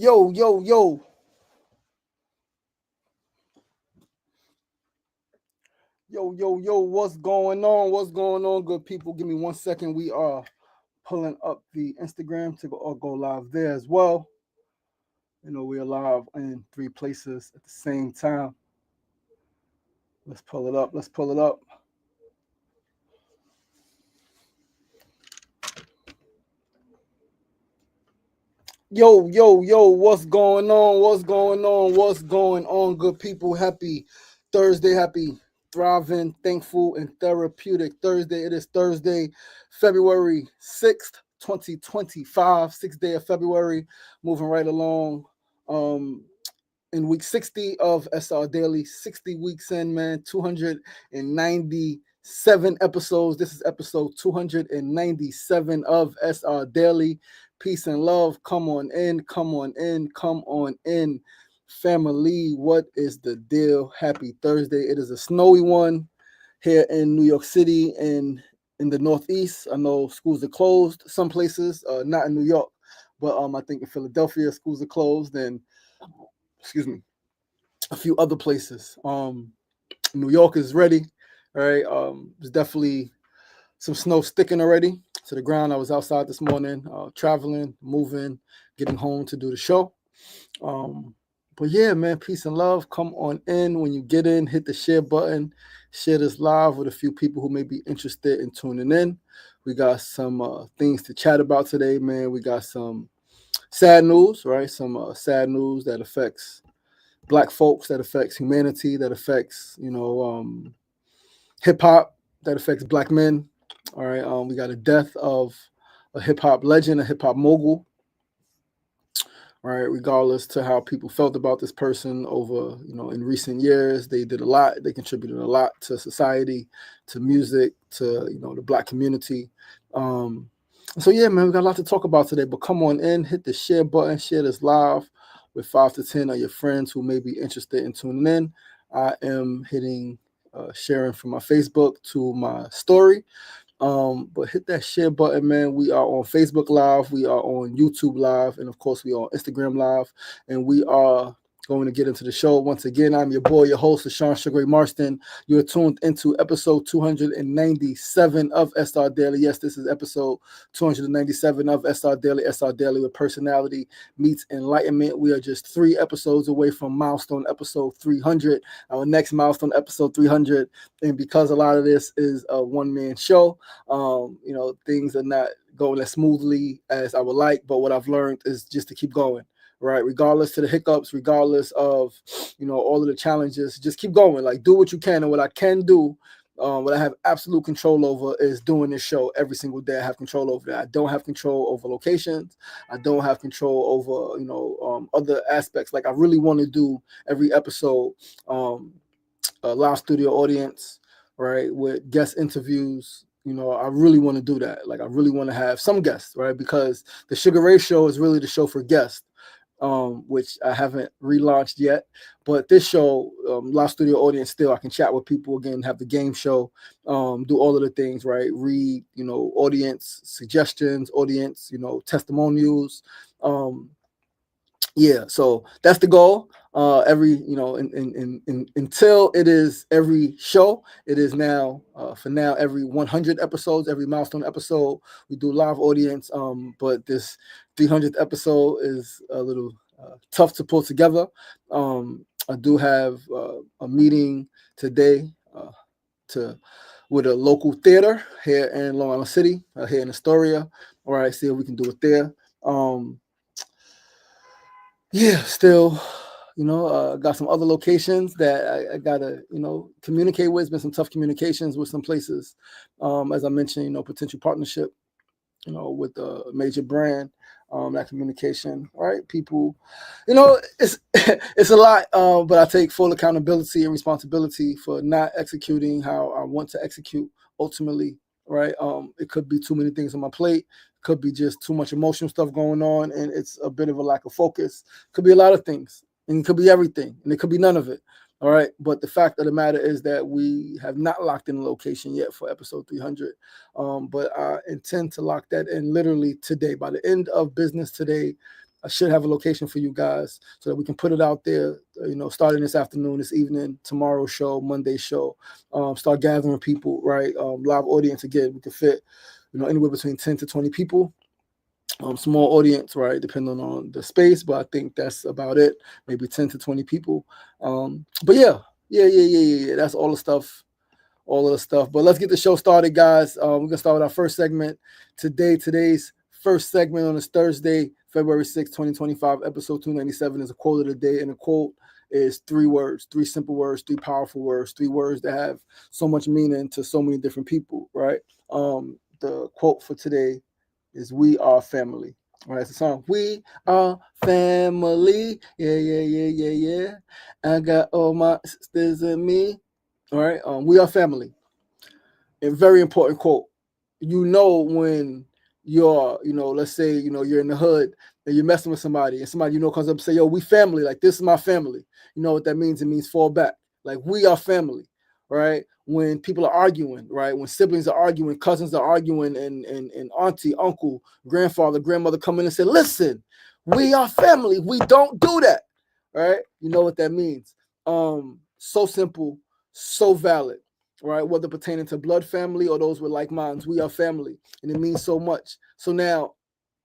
Yo, yo, yo. Yo, yo, yo, what's going on? What's going on, good people? Give me 1 second. We are pulling up the Instagram to go live there as well. We are live in three places at the same time. Let's pull it up. Let's pull it up. Yo, yo, yo, what's going on? What's going on? What's going on, good people? Happy Thursday, happy, thriving, thankful, and therapeutic Thursday. It is Thursday, February 6th, 2025, 6th day of February, moving right along. In week 60 of SRDaily, 60 weeks in, man, 297 episodes. This is episode 297 of SRDaily. Peace and love. Come on in, come on in, come on in. Family, what is the deal? Happy Thursday. It is a snowy one here in New York City and in the Northeast. I know schools are closed some places, not in New York, but I think in Philadelphia schools are closed, and excuse me, a few other places. New York is ready. All right. There's definitely some snow sticking already to the ground. I was outside this morning, traveling, moving, getting home to do the show. But yeah, man, peace and love. Come on in. When you get in, hit the share button. Share this live with a few people who may be interested in tuning in. We got some things to chat about today, man. We got some sad news, right? Some sad news that affects Black folks, that affects humanity, that affects, hip hop, that affects Black men. All right. We got a death of a hip hop legend, a hip hop mogul. All right. Regardless to how people felt about this person over, in recent years, they did a lot. They contributed a lot to society, to music, to, the Black community. So yeah, man, we got a lot to talk about today. But come on in, hit the share button, share this live with 5 to 10 of your friends who may be interested in tuning in. I am hitting sharing from my Facebook to my story. But hit that share button, man. We are on Facebook Live, we are on YouTube Live, and of course, we are on Instagram Live, and we are going to get into the show. Once again, I'm your boy, your host, Sean Sugar Marston. You're tuned into episode 297 of SR Daily. Yes, this is episode 297 of SR Daily. SR Daily, with personality meets enlightenment. We are just 3 episodes away from milestone episode 300. Our next milestone episode 300. And because a lot of this is a one-man show, things are not going as smoothly as I would like. But what I've learned is just to keep going. Right, regardless to the hiccups, regardless of all of the challenges, just keep going. Like, do what you can, and what I can do, what I have absolute control over is doing this show every single day. I have control over that. I don't have control over locations. I don't have control over other aspects. Like, I really want to do every episode a live studio audience, right, with guest interviews. I really want to do that. Like, I really want to have some guests, right, because the Sugar Ray Show is really the show for guests. Which I haven't relaunched yet. But this show, live studio audience, still I can chat with people again, have the game show, do all of the things, right? Read, audience suggestions, audience, testimonials. Yeah, so that's the goal. Every until it is every show, it is now for now every 100 episodes, every milestone episode we do live audience. But this 300th episode is a little tough to pull together. I do have a meeting today with a local theater here in Long Island City, here in Astoria. All right, see if we can do it there. Yeah, still, got some other locations that I gotta, communicate with. It's been some tough communications with some places. As I mentioned, potential partnership, with a major brand. That communication, right? People, it's it's a lot, but I take full accountability and responsibility for not executing how I want to execute ultimately, right? It could be too many things on my plate. Could be just too much emotional stuff going on, and it's a bit of a lack of focus. Could be a lot of things, and it could be everything, and it could be none of it. All right. But the fact of the matter is that we have not locked in a location yet for episode 300. But I intend to lock that in literally today. By the end of business today, I should have a location for you guys so that we can put it out there, starting this afternoon, this evening, tomorrow's show, Monday's show. Start gathering people, right? Live audience again. We can fit, anywhere between 10 to 20 people. Small audience, right? Depending on the space, but I think that's about it. Maybe 10 to 20 people. But yeah. That's all the stuff. But let's get the show started, guys. We're gonna start with our first segment today. Today's first segment on this Thursday, February 6, 2025, episode 297 is a quote of the day, and the quote is 3 words, 3 simple words, 3 powerful words, 3 words that have so much meaning to so many different people, right? The quote for today is "We are family." All right, it's a song. We are family. Yeah. I got all my sisters and me. All right, we are family. A very important quote. When you're, let's say, you're in the hood and you're messing with somebody and somebody, comes up and say, yo, we family. Like, this is my family. You know what that means? It means fall back. Like, we are family, right? When people are arguing, right? When siblings are arguing, cousins are arguing, and auntie, uncle, grandfather, grandmother come in and say, listen, we are family. We don't do that, right? You know what that means. So simple, so valid. Right, whether pertaining to blood family or those with like minds, we are family, and it means so much. So now,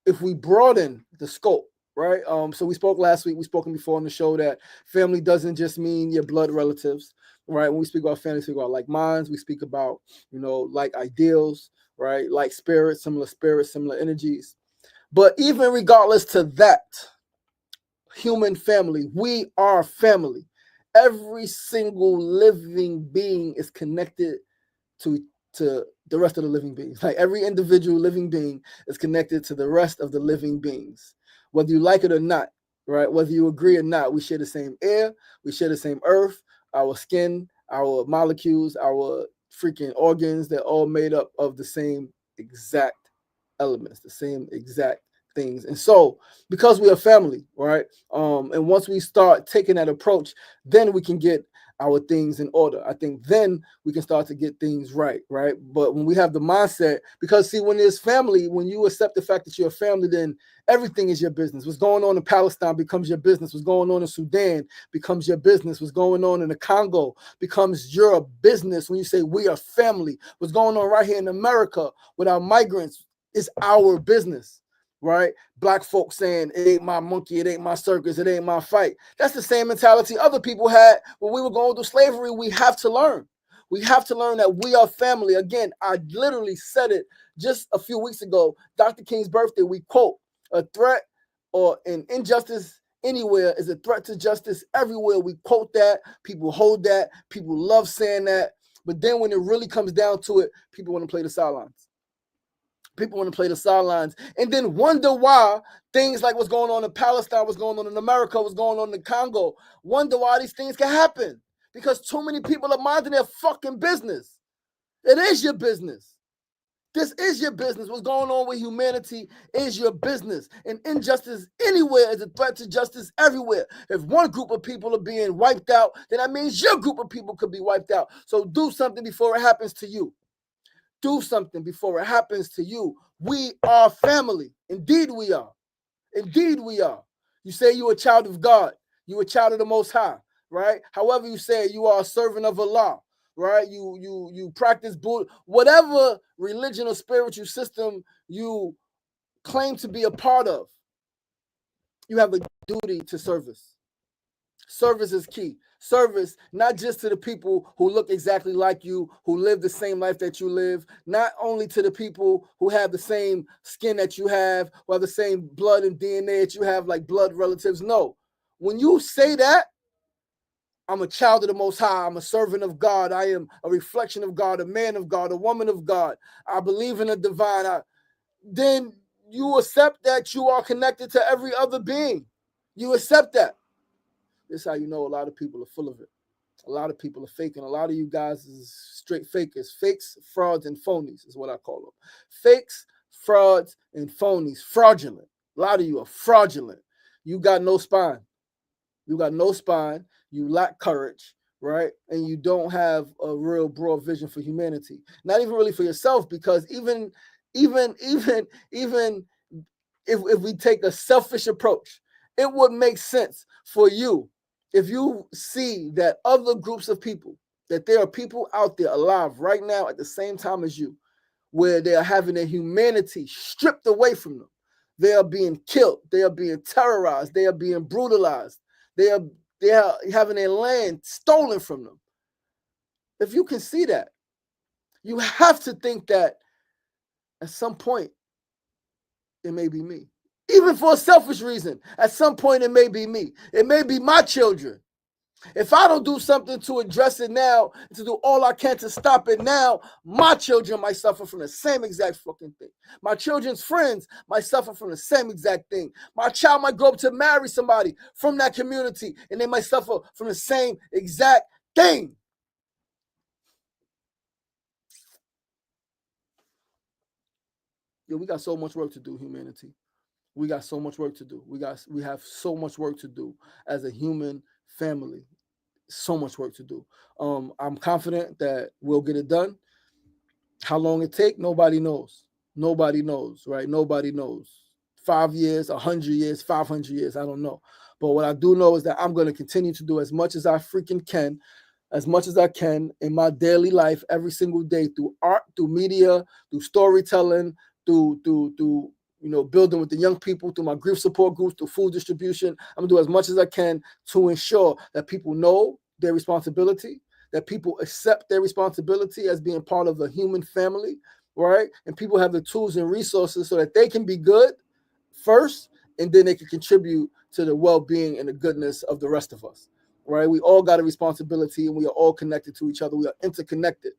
if we broaden the scope, right? So we spoke last week, we spoken before on the show that family doesn't just mean your blood relatives, right? When we speak about family, we speak about like minds, we speak about, like ideals, right? Like spirits, similar energies. But even regardless to that, human family, we are family. Every single living being is connected to the rest of the living beings. Like, every individual living being is connected to the rest of the living beings, whether you like it or not, right? Whether you agree or not, we share the same air, we share the same earth, our skin, our molecules, our freaking organs. They're all made up of the same exact elements, the same exact things. And so, because we are family, right? And once we start taking that approach, then we can get our things in order. I think then we can start to get things right? But when we have the mindset, because see, when there's family, when you accept the fact that you're a family, then everything is your business. What's going on in Palestine becomes your business. What's going on in Sudan becomes your business. What's going on in the Congo becomes your business when you say we are family. What's going on right here in America with our migrants is our business. Right? Black folks saying it ain't my monkey, it ain't my circus, it ain't my fight. That's the same mentality other people had when we were going through slavery. We have to learn. We have to learn that we are family. Again, I literally said it just a few weeks ago. Dr. King's birthday, we quote, a threat or an injustice anywhere is a threat to justice everywhere. We quote that. People hold that. People love saying that. But then when it really comes down to it, people want to play the sidelines. People want to play the sidelines and then wonder why things like what's going on in Palestine, what's going on in America, what's going on in the Congo, wonder why these things can happen. Because too many people are minding their fucking business. It is your business. This is your business. What's going on with humanity is your business. And injustice anywhere is a threat to justice everywhere. If one group of people are being wiped out, then that means your group of people could be wiped out. So do something before it happens to you. Do something before it happens to you. We are family. Indeed we are. Indeed we are. You say you're a child of God. You're a child of the Most High, right? However you say, you are a servant of Allah, right? You practice Buddha, whatever religion or spiritual system you claim to be a part of, you have a duty to service. Service is key. Service, not just to the people who look exactly like you, who live the same life that you live, not only to the people who have the same skin that you have, or the same blood and DNA that you have, like blood relatives. No. When you say that, I'm a child of the Most High, I'm a servant of God, I am a reflection of God, a man of God, a woman of God, I believe in the divine, then you accept that you are connected to every other being. You accept that. This is how you know a lot of people are full of it. A lot of people are faking. A lot of you guys is straight fakers. Fakes, frauds, and phonies is what I call them. Fakes, frauds, and phonies. Fraudulent. A lot of you are fraudulent. You got no spine. You got no spine. You lack courage, right? And you don't have a real broad vision for humanity. Not even really for yourself, because even if we take a selfish approach, it would make sense for you if you see that other groups of people, that there are people out there alive right now at the same time as you, where they are having their humanity stripped away from them. They are being killed. They are being terrorized. They are being brutalized. They are having their land stolen from them. If you can see that, you have to think that at some point it may be me. Even for a selfish reason, at some point it may be me. It may be my children. If I don't do something to address it now, to do all I can to stop it now, my children might suffer from the same exact fucking thing. My children's friends might suffer from the same exact thing. My child might grow up to marry somebody from that community, and they might suffer from the same exact thing. Yo, we got so much work to do, humanity. We got so much work to do. We have so much work to do as a human family. So much work to do. I'm confident that we'll get it done. How long it take? Nobody knows. Nobody knows, right? Nobody knows. 5 years, 100 years, 500 years, I don't know. But what I do know is that I'm going to continue to do as much as I freaking can, as much as I can in my daily life every single day through art, through media, through storytelling, through building with the young people, through my grief support groups, through food distribution. I'm going to do as much as I can to ensure that people know their responsibility, that people accept their responsibility as being part of the human family, right? And people have the tools and resources so that they can be good first, and then they can contribute to the well-being and the goodness of the rest of us, right? We all got a responsibility, and we are all connected to each other. We are interconnected,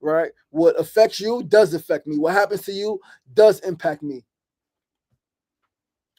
right? What affects you does affect me. What happens to you does impact me.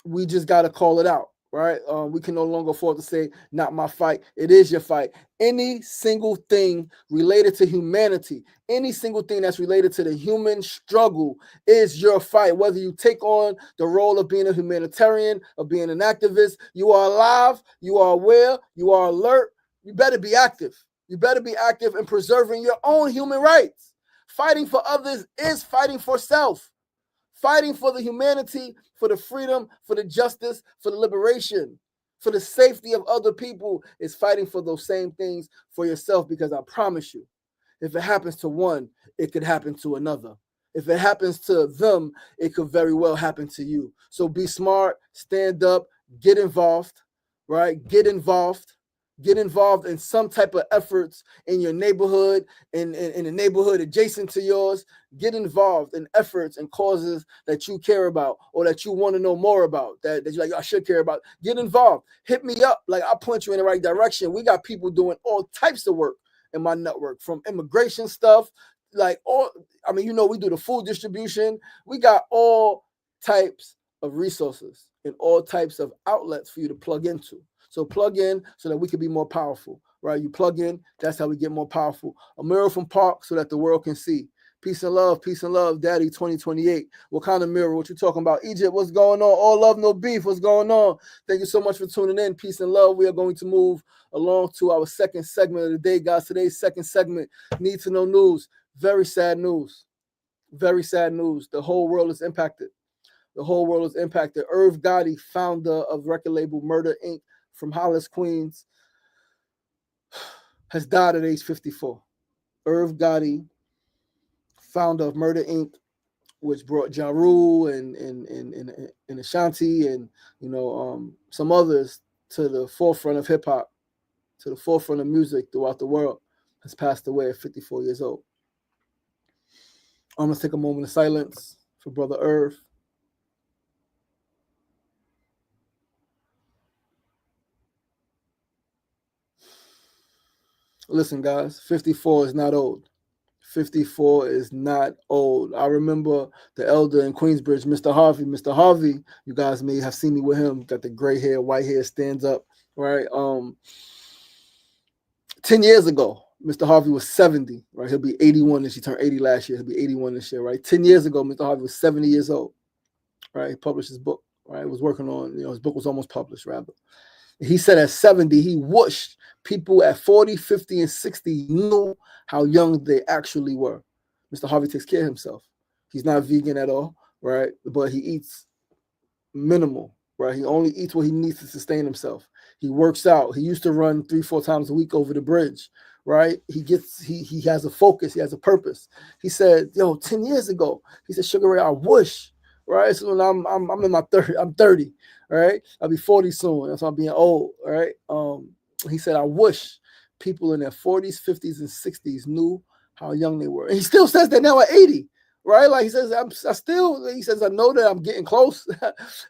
We just got to call it out, right? We can no longer afford to say, not my fight. It is your fight. Any single thing related to humanity, any single thing that's related to the human struggle is your fight. Whether you take on the role of being a humanitarian, of being an activist, you are alive, you are aware, you are alert. You better be active. You better be active in preserving your own human rights. Fighting for others is fighting for self. Fighting for the humanity, for the freedom, for the justice, for the liberation, for the safety of other people is fighting for those same things for yourself, because I promise you, if it happens to one, it could happen to another. If it happens to them, it could very well happen to you. So be smart, stand up, get involved, right? Get involved in some type of efforts in your neighborhood, in the neighborhood adjacent to yours. Get involved in efforts and causes that you care about, or that you want to know more about, that you're like, I should care about. Get involved. Hit me up. Like, I'll point you in the right direction. We got people doing all types of work in my network, from immigration stuff, we do the food distribution. We got all types of resources and all types of outlets for you to plug into. So plug in so that we can be more powerful, right? You plug in, that's how we get more powerful. A mirror from Park so that the world can see. Peace and love, Daddy 2028. What kind of mirror? What you talking about? Egypt, what's going on? All love, no beef, what's going on? Thank you so much for tuning in. Peace and love. We are going to move along to our second segment of the day, guys. Today's second segment, Need to Know News. Very sad news. Very sad news. The whole world is impacted. The whole world is impacted. Irv Gotti, founder of record label Murder Inc., from Hollis, Queens, has died at age 54. Irv Gotti, founder of Murder Inc., which brought Ja Rule and Ashanti and some others to the forefront of hip hop, to the forefront of music throughout the world, has passed away at 54 years old. I'm gonna take a moment of silence for Brother Irv. Listen, guys, 54 is not old. 54 is not old. I remember the elder in Queensbridge, Mr. Harvey. Mr. Harvey, you guys may have seen me with him. Got the gray hair, white hair, stands up, right? 10 years ago, Mr. Harvey was 70, right? He'll be 81 this year. He turned 80 last year. He'll be 81 this year, right? 10 years ago, Mr. Harvey was 70 years old, right? He published his book, right? He was working on, his book was almost published, rather. He said at 70, he wished people at 40, 50, and 60 knew how young they actually were. Mr. Harvey takes care of himself. He's not vegan at all, right? But he eats minimal, right? He only eats what he needs to sustain himself. He works out. He used to run 3-4 times a week over the bridge, right? He has a focus. He has a purpose. He said, "Yo, 10 years ago," he said, "Sugar Ray, I wish." Right, so when I'm in my 30, I'm 30, all right. I'll be 40 soon. That's why I'm being old, all right. He said, "I wish people in their 40s, 50s, and 60s knew how young they were." And he still says that now at 80, right? Like he says, he says, "I know that I'm getting close,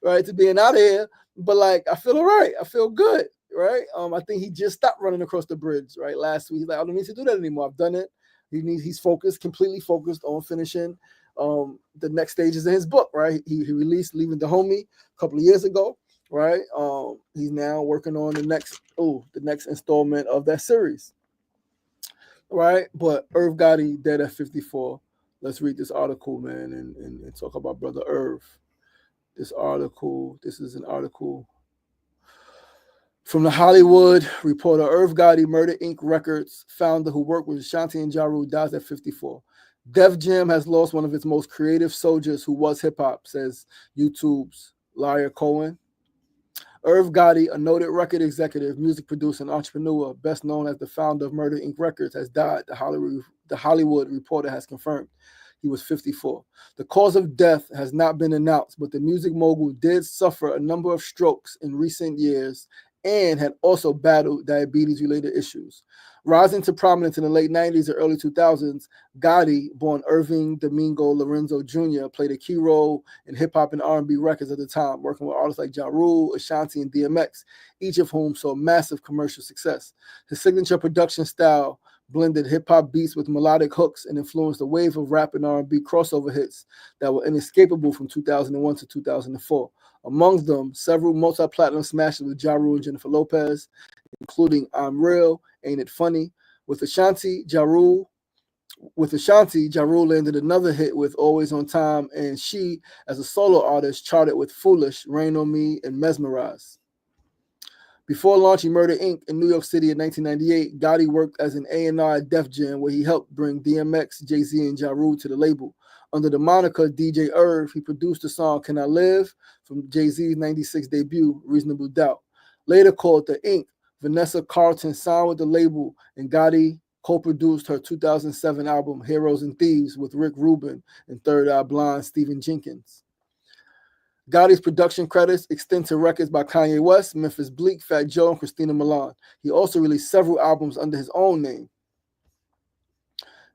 right, to being out of here, but like I feel all right. I feel good, right?" I think he just stopped running across the bridge, right, last week. He's like, "I don't need to do that anymore. I've done it." He's focused, completely focused on finishing the next stages in his book, right? He released Leaving the Homie a couple of years ago, right? He's now working on the next installment of that series, right? But Irv Gotti dead at 54. Let's read this article, man, and talk about Brother Irv. This is an article from The Hollywood Reporter. Irv Gotti, Murder Inc. Records founder who worked with Ashanti and Ja Rule, dies at 54. Def Jam has lost one of its most creative soldiers who was hip-hop, says YouTube's Laria Cohen. Irv Gotti, a noted record executive, music producer, and entrepreneur, best known as the founder of Murder Inc. Records, has died, the Hollywood Reporter has confirmed. He was 54. The cause of death has not been announced, but the music mogul did suffer a number of strokes in recent years and had also battled diabetes-related issues. Rising to prominence in the late 90s and early 2000s, Gotti, born Irving Domingo Lorenzo Jr., played a key role in hip-hop and R&B records at the time, working with artists like Ja Rule, Ashanti, and DMX, each of whom saw massive commercial success. His signature production style blended hip-hop beats with melodic hooks and influenced a wave of rap and R&B crossover hits that were inescapable from 2001 to 2004. Among them, several multi-platinum smashes with Ja Rule and Jennifer Lopez, including I'm Real, Ain't It Funny. With Ashanti, Ja Rule landed another hit with Always on Time, and she, as a solo artist, charted with Foolish, Rain on Me, and Mesmerize. Before launching Murder Inc. in New York City in 1998, Gotti worked as an A&R at Def Jam, where he helped bring DMX, Jay-Z, and Ja Rule to the label. Under the moniker DJ Irv, he produced the song Can I Live from Jay-Z's 96 debut, Reasonable Doubt. Later called The Inc., Vanessa Carlton signed with the label, and Gotti co-produced her 2007 album Heroes and Thieves with Rick Rubin and Third Eye Blind Stephen Jenkins. Gotti's production credits extend to records by Kanye West, Memphis Bleak, Fat Joe, and Christina Milian. He also released several albums under his own name.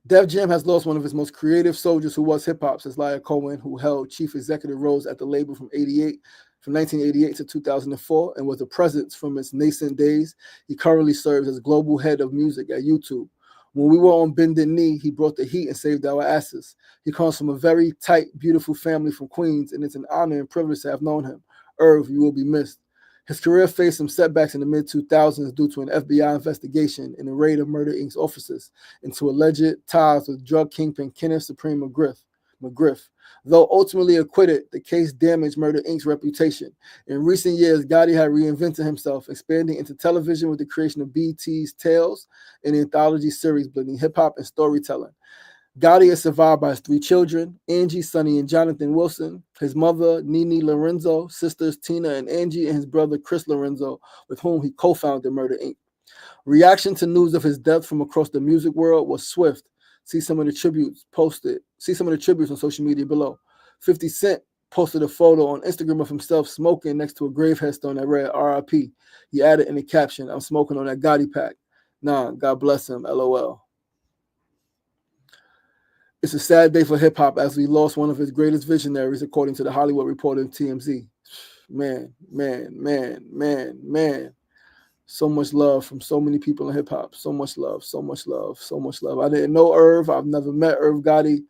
Def Jam has lost one of its most creative soldiers who was hip-hop, says Laria Cohen, who held chief executive roles at the label from 1988 to 2004 and was a presence from its nascent days. He currently serves as global head of music at YouTube. When we were on bended knee, he brought the heat and saved our asses. He comes from a very tight, beautiful family from Queens, and it's an honor and privilege to have known him. Irv, you will be missed. His career faced some setbacks in the mid-2000s due to an FBI investigation and a raid of Murder Inc.'s offices into alleged ties with drug kingpin Kenneth Supreme McGriff. Though ultimately acquitted, the case damaged Murder Inc.'s reputation. In recent years, Gotti had reinvented himself, expanding into television with the creation of BET's Tales, an anthology series blending hip-hop and storytelling. Gotti is survived by his 3 children, Angie, Sonny, and Jonathan Wilson, his mother, Nene Lorenzo, sisters Tina and Angie, and his brother, Chris Lorenzo, with whom he co-founded Murder Inc. Reaction to news of his death from across the music world was swift. See some of the tributes on social media below. 50 Cent posted a photo on Instagram of himself smoking next to a grave headstone that read RIP. He added in the caption, "I'm smoking on that Gotti pack. Nah, God bless him, LOL." It's a sad day for hip-hop as we lost one of his greatest visionaries, according to the Hollywood Reporter and TMZ. Man. So much love from so many people in hip-hop. So much love. I didn't know Irv. I've never met Irv Gotti,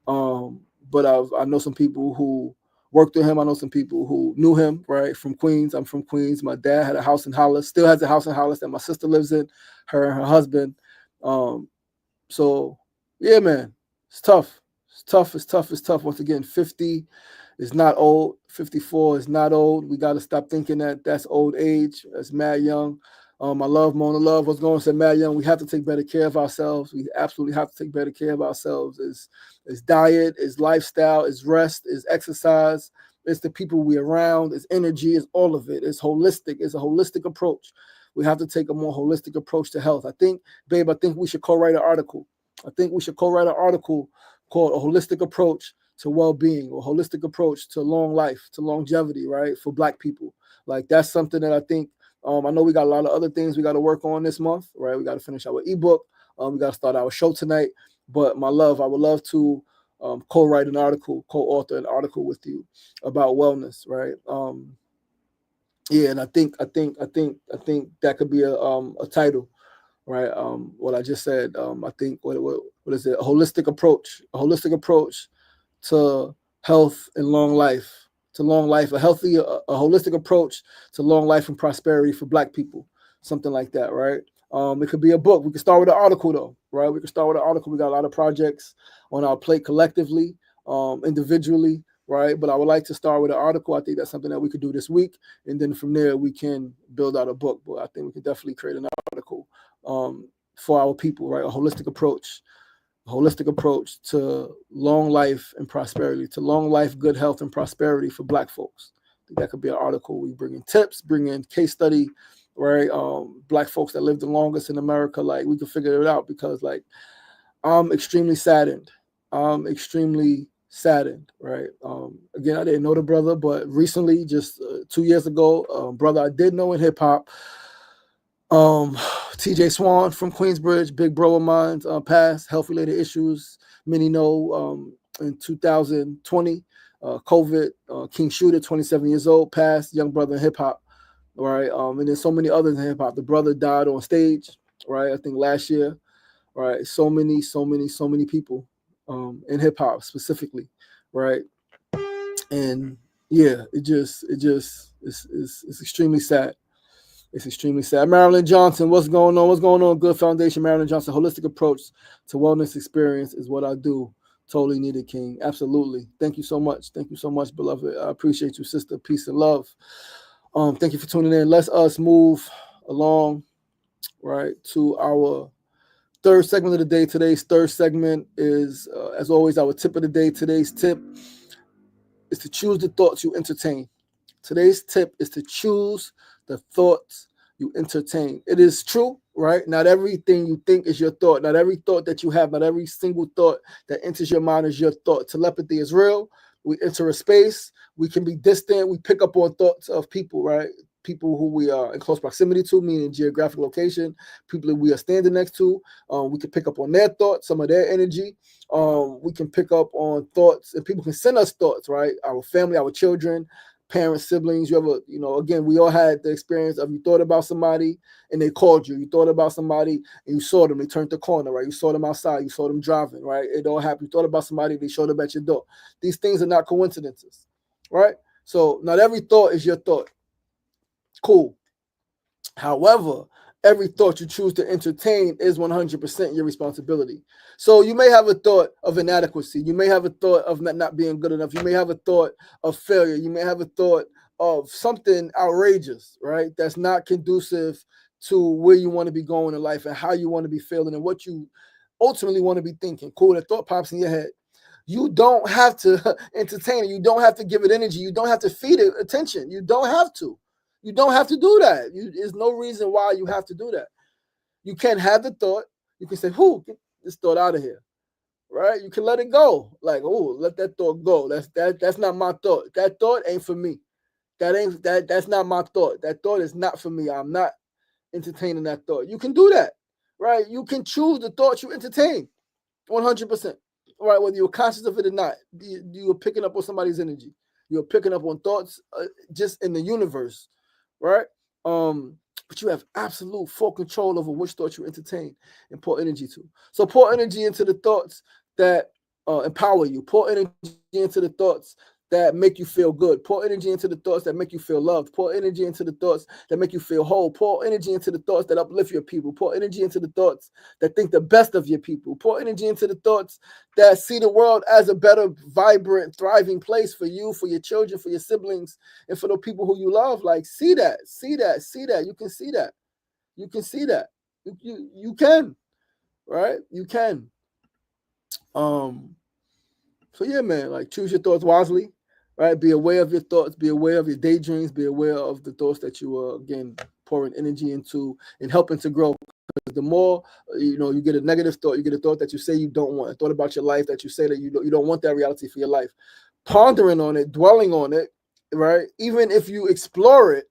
but I know some people who worked with him. I know some people who knew him, right, from Queens. I'm from Queens. My dad had a house in Hollis, still has a house in Hollis that my sister lives in, her and her husband. So, yeah, man. It's tough. Once again, 50 is not old. 54 is not old. We got to stop thinking that that's old age. That's mad young. I love Mona Love was going to say mad young. We have to take better care of ourselves. We absolutely have to take better care of ourselves. It's diet, it's lifestyle, it's rest, it's exercise. It's the people we around. It's energy. It's all of it. It's holistic. It's a holistic approach. We have to take a more holistic approach to health. I think, babe, I think we should co-write an article. I think we should co-write an article called A Holistic Approach to Well-Being, or Holistic Approach to Long Life, to Longevity, right? For Black people. Like, that's something that I think, I know we got a lot of other things we got to work on this month, right? We got to finish our ebook. We got to start our show tonight. But my love, I would love to co-write an article, co-author an article with you about wellness, right? Yeah, and I think that could be a title, right? What I just said. I think what is it? A holistic approach to health and long life, a holistic approach to long life and prosperity for Black people, something like that, right? It could be a book. We could start with an article, though, right? We could start with an article. We got a lot of projects on our plate collectively, individually, right? But I would like to start with an article. I think that's something that we could do this week, and then from there we can build out a book. But I think we could definitely create an article for our people, right? A holistic approach to long life and prosperity, to long life, good health, and prosperity for Black folks. I think that could be an article. We bring in tips, bring in case study, right? Black folks that live the longest in America, like, we can figure it out, because, like, I'm extremely saddened. Right? Again, I didn't know the brother, but recently, just 2 years ago, brother I did know in hip hop, TJ Swan from Queensbridge, big bro of mine, passed, health-related issues. Many know in 2020, COVID, King Shooter, 27 years old, passed, young brother in hip hop, right? And then so many others in hip hop. The brother died on stage, right? I think last year, right? So many people in hip hop specifically, right? And yeah, it's extremely sad. It's extremely sad. Marilyn Johnson, what's going on? What's going on? Good Foundation, Marilyn Johnson. Holistic approach to wellness experience is what I do. Totally needed, King. Absolutely. Thank you so much. Thank you so much, beloved. I appreciate you, sister. Peace and love. Thank you for tuning in. Let's us move along, right, to our third segment of the day. Today's third segment is, as always, our tip of the day. Today's tip is to choose the thoughts you entertain. Today's tip is to choose the thoughts you entertain. It is true, right? Not everything you think is your thought. Not every thought that you have, not every single thought that enters your mind is your thought. Telepathy is real. We enter a space. We can be distant. We pick up on thoughts of people, right? People who we are in close proximity to, meaning geographic location, people that we are standing next to. We can pick up on their thoughts, some of their energy. We can pick up on thoughts, and people can send us thoughts, right? Our family, our children, parents, siblings. You ever, again, we all had the experience of, you thought about somebody and they called you. You thought about somebody and you saw them. They turned the corner, right? You saw them outside. You saw them driving, right? It all happened. You thought about somebody. They showed up at your door. These things are not coincidences, right? So not every thought is your thought. Cool. However, every thought you choose to entertain is 100% your responsibility. So you may have a thought of inadequacy. You may have a thought of not being good enough. You may have a thought of failure. You may have a thought of something outrageous, right? That's not conducive to where you want to be going in life and how you want to be feeling and what you ultimately want to be thinking. Cool, that thought pops in your head. You don't have to entertain it. You don't have to give it energy. You don't have to feed it attention. You don't have to. You don't have to do that. There's no reason why you have to do that. You can have the thought. You can say, get this thought out of here, right? You can let it go. Like, let that thought go. That's not my thought. That thought ain't for me. That's not my thought. That thought is not for me. I'm not entertaining that thought. You can do that, right? You can choose the thoughts you entertain, 100%. Right, whether you're conscious of it or not, you're picking up on somebody's energy. You're picking up on thoughts just in the universe, right? But you have absolute full control over which thoughts you entertain and pour energy to. So pour energy into the thoughts that empower you. Pour energy into the thoughts that make you feel good. Pour energy into the thoughts that make you feel loved. Pour energy into the thoughts that make you feel whole. Pour energy into the thoughts that uplift your people. Pour energy into the thoughts that think the best of your people. Pour energy into the thoughts that see the world as a better, vibrant, thriving place for you, for your children, for your siblings, and for the people who you love. Like, see that. You can see that. You can see that. You can, right? You can. So yeah, man, like, choose your thoughts wisely. right? Be aware of your thoughts, be aware of your daydreams, be aware of the thoughts that you are, again, pouring energy into and helping to grow. Because the more, you get a negative thought, you get a thought that you say you don't want, a thought about your life that you say that you don't want that reality for your life. Pondering on it, dwelling on it, right? Even if you explore it,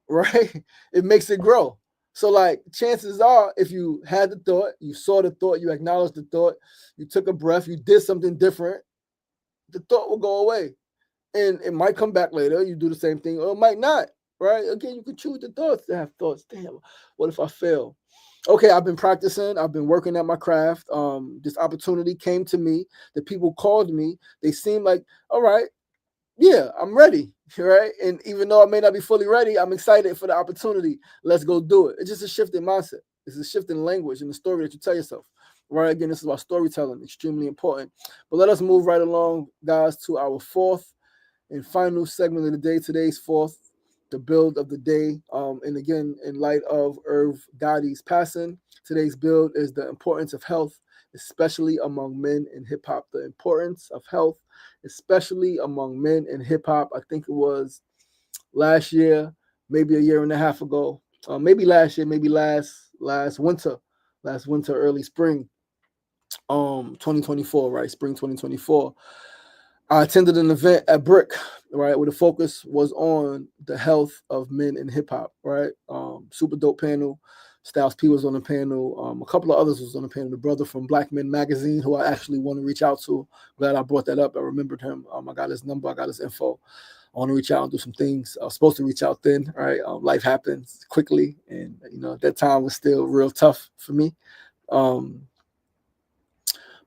right, it makes it grow. So, like, chances are, if you had the thought, you saw the thought, you acknowledged the thought, you took a breath, you did something different, the thought will go away. And it might come back later. You do the same thing, or it might not, right? Again, you can choose the thoughts to have thoughts. Damn, what if I fail? Okay, I've been practicing. I've been working at my craft. This opportunity came to me. The people called me. They seemed like, all right, yeah, I'm ready, right? And even though I may not be fully ready, I'm excited for the opportunity. Let's go do it. It's just a shift in mindset. It's a shift in language and the story that you tell yourself, right? Again, this is about storytelling, extremely important. But let us move right along, guys, to our fourth and final segment of the day. Today's fourth, the build of the day. And again, in light of Irv Gotti's passing, today's build is the importance of health, especially among men in hip hop. The importance of health, especially among men in hip hop. I think it was last year, maybe a year and a half ago, maybe last year, maybe last winter, early spring, 2024, right? Spring 2024. I attended an event at Brick, right, where the focus was on the health of men in hip hop, right? Super dope panel. Styles P was on the panel. A couple of others was on the panel. The brother from Black Men Magazine, who I actually want to reach out to. Glad I brought that up. I remembered him. I got his number. I got his info. I want to reach out and do some things. I was supposed to reach out then, right? Life happens quickly, and that time was still real tough for me. But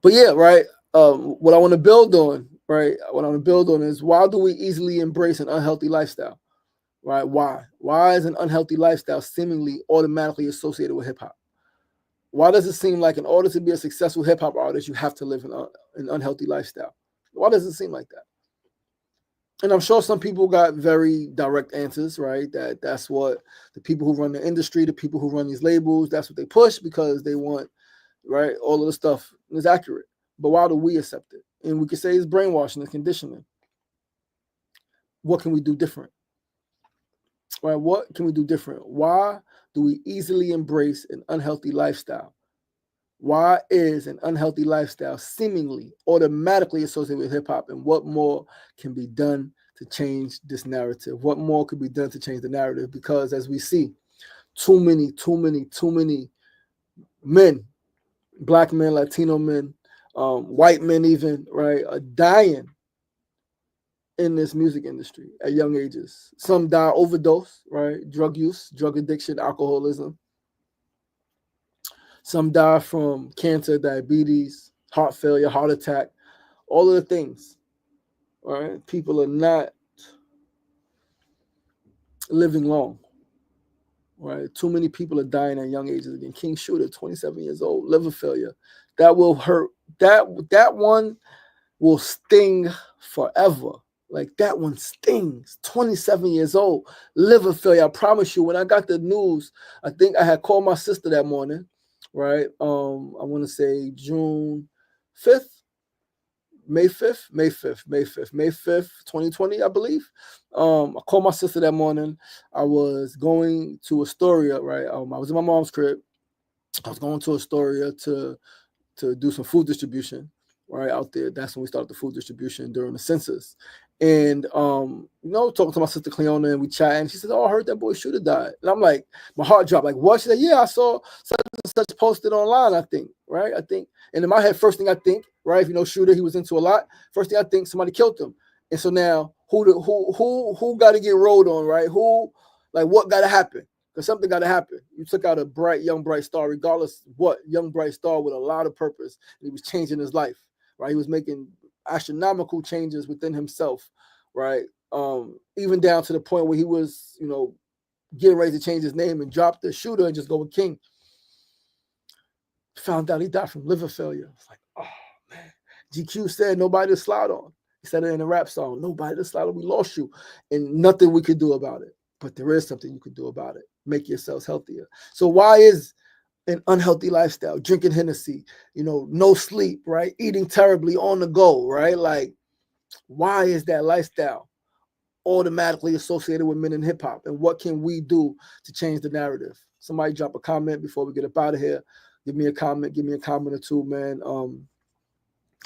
yeah, right. What I want to build on, right? What I want to build on is, why do we easily embrace an unhealthy lifestyle, right? Why? Why is an unhealthy lifestyle seemingly automatically associated with hip hop? Why does it seem like in order to be a successful hip hop artist, you have to live in an unhealthy lifestyle? Why does it seem like that? And I'm sure some people got very direct answers, right? That's what the people who run the industry, the people who run these labels, that's what they push because they want, right? All of the stuff is accurate. But why do we accept it? And we could say it's brainwashing and conditioning. What can we do different? Right? What can we do different? Why do we easily embrace an unhealthy lifestyle? Why is an unhealthy lifestyle seemingly automatically associated with hip hop? And what more can be done to change this narrative? What more could be done to change the narrative? Because as we see, too many men, Black men, Latino men, white men even, right, are dying in this music industry at young ages. Some die overdose, right? Drug use, drug addiction, alcoholism. Some die from cancer, diabetes, heart failure, heart attack, all of the things, right? People are not living long, right? Too many people are dying at young ages. Again, King Shooter, 27 years old, liver failure. That will hurt. That one will sting forever. Like, that one stings. 27 years old, liver failure. I promise you, when I got the news, I think I had called my sister that morning, right? I want to say June 5th, May 5th, 2020, I believe. I called my sister that morning. I was going to Astoria, right? I was in my mom's crib. I was going to Astoria to do some food distribution, right, out there. That's when we started the food distribution during the census. And talking to my sister Cleona, and we chatting. And she said, "Oh, I heard that boy Shooter died." And I'm like, my heart dropped. Like, what? She said, "Yeah, I saw such and such posted online, I think." Right? I think, and in my head, first thing I think, right, if you know Shooter, he was into a lot. First thing I think, somebody killed him. And so now, who got to get rolled on, right? What got to happen? Because something got to happen. You took out a young bright star, regardless what, young bright star with a lot of purpose. And he was changing his life, right? He was making astronomical changes within himself, right? Even down to the point where he was, getting ready to change his name and drop the Shooter and just go with King. Found out he died from liver failure. It's like, oh man. GQ said nobody to slide on. He said it in a rap song. Nobody to slide on. We lost you, and nothing we could do about it. But there is something you could do about it. Make yourselves healthier. So why is an unhealthy lifestyle, drinking Hennessy, no sleep, right? Eating terribly on the go, right? Like, Why is that lifestyle automatically associated with men in hip hop? And what can we do to change the narrative? Somebody drop a comment before we get up out of here. Give me a comment or two, man.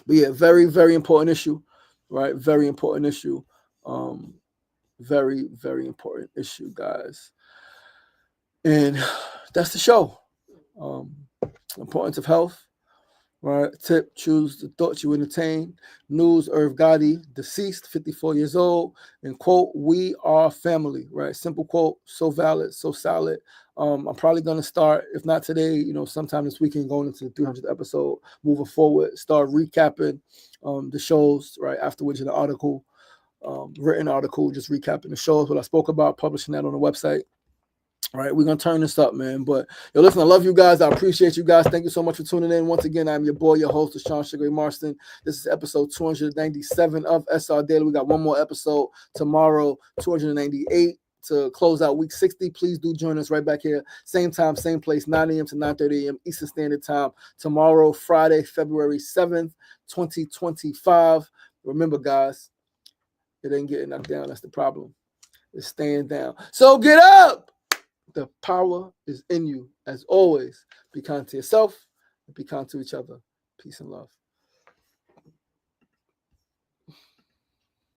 But yeah, very, very important issue, right? Very important issue. Very, very important issue, guys. And that's the show. Importance of health, right? Tip, choose the thoughts you entertain. News, Irv Gotti, deceased, 54 years old. And quote, we are family, right? Simple quote, so valid, so solid. I'm probably going to start, if not today, sometime this weekend, going into the 300th episode, moving forward, start recapping the shows, right? After which, an article, written article, just recapping the shows, what I spoke about, publishing that on the website. All right, we're going to turn this up, man. But, listen, I love you guys. I appreciate you guys. Thank you so much for tuning in. Once again, I'm your boy, your host, Deshaun Sugar Marston. This is episode 297 of SR Daily. We got one more episode tomorrow, 298 to close out week 60. Please do join us right back here. Same time, same place, 9 a.m. to 9:30 a.m. Eastern Standard Time. Tomorrow, Friday, February 7th, 2025. Remember, guys, it ain't getting knocked down. That's the problem. It's staying down. So get up. The power is in you. As always, be kind to yourself and be kind to each other. Peace and love.